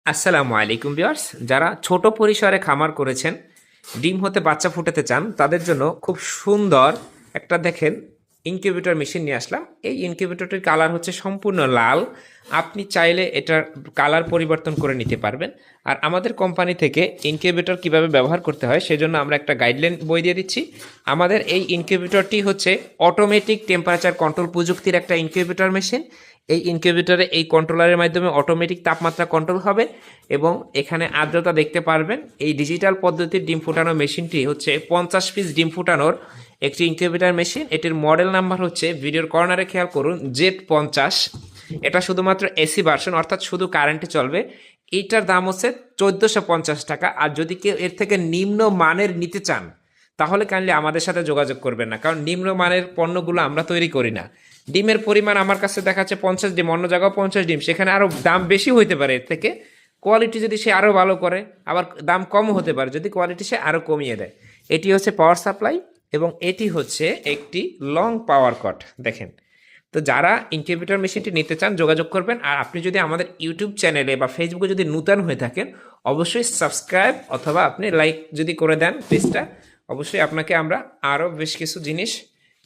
আসসালামু আলাইকুম ভিউয়ার্স, যারা ছোট পরিসরে খামার করেছেন, ডিম হতে বাচ্চা ফুটাতে চান, তাদের জন্য খুব সুন্দর একটা দেখেন ইনকিউবেটর মেশিন নিয়ে আসলাম। এই ইনকিউবেটরটির কালার হচ্ছে সম্পূর্ণ লাল। আপনি চাইলে এটার কালার পরিবর্তন করে নিতে পারবেন। আর আমাদের কোম্পানি থেকে ইনকিউবেটর কিভাবে ব্যবহার করতে হয় সেজন্য আমরা একটা গাইডলাইন বই দিয়ে দিচ্ছি। আমাদের এই ইনকিউবেটরটি হচ্ছে অটোমেটিক টেম্পারেচার কন্ট্রোল প্রযুক্তির একটা ইনকিউবেটর মেশিন। এই ইনকিউবেটরে এই কন্ট্রোলারের মাধ্যমে অটোমেটিক তাপমাত্রা কন্ট্রোল হবে এবং এখানে আর্দ্রতা দেখতে পারবেন। এই ডিজিটাল পদ্ধতির ডিম ফুটানো মেশিনটি হচ্ছে 50 পিস ডিম ফুটানোর একটি ইনকিউবেটর মেশিন। এটির মডেল নাম্বার হচ্ছে, ভিডিওর কর্নারে খেয়াল করুন, Z50। এটা শুধুমাত্র এসি ভার্সন, অর্থাৎ শুধু কারেন্টে চলবে। এইটার দাম হচ্ছে 1450 টাকা। আর যদি কেউ এর থেকে নিম্ন মানের নিতে চান তাহলে কাইন্ডলি আমাদের সাথে যোগাযোগ করবেন না, কারণ নিম্নমানের পণ্যগুলো আমরা তৈরি করি না। ডিমের পরিমাণ আমার কাছে দেখাচ্ছে 50 ডিম, অন্য জায়গাও 50 ডিম, সেখানে আরও দাম বেশি হইতে পারে এর থেকে। কোয়ালিটি যদি সে আরও ভালো করে, আবার দাম কমও হতে পারে যদি কোয়ালিটি সে আরও কমিয়ে দেয়। এটি হচ্ছে পাওয়ার সাপ্লাই এবং এটি হচ্ছে একটি লং পাওয়ার কট। দেখেন, তো যারা ইনকিউবেটর মেশিনটি নিতে চান যোগাযোগ করবেন। আর আপনি যদি আমাদের ইউটিউব চ্যানেলে বা ফেসবুকে যদি নূতন হয়ে থাকেন, অবশ্যই সাবস্ক্রাইব অথবা আপনি লাইক যদি করে দেন পেজটা, অবশ্যই আপনাকে আমরা আরও বেশ কিছু জিনিস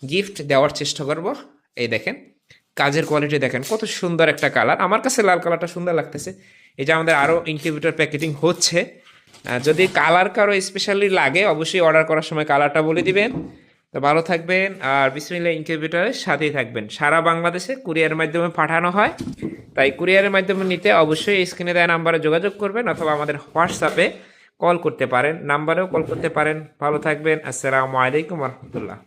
গিফট দেওয়ার চেষ্টা করব। এই দেখেন, কাজের কোয়ালিটি দেখেন, কত সুন্দর একটা কালার। আমার কাছে লাল কালারটা সুন্দর লাগতেছে। এই যে আমাদের আরও ইনকিউবেটর প্যাকেটিং হচ্ছে। যদি কালার কারো স্পেশালি লাগে অবশ্যই অর্ডার করার সময় কালারটা বলে দিবেন। তো ভালো থাকবেন আর বিসমিল্লাহ ইনকিউবেটরের সাথেই থাকবেন। সারা বাংলাদেশে কুরিয়ারের মাধ্যমে পাঠানো হয়, তাই কুরিয়ারের মাধ্যমে নিতে অবশ্যই স্ক্রিনে দেওয়া নাম্বারে যোগাযোগ করবেন অথবা আমাদের হোয়াটসঅ্যাপে কল করতে পারেন, নাম্বারেও কল করতে পারেন। ভালো থাকবেন। আসসালামু আলাইকুম রহমতুল্লাহ।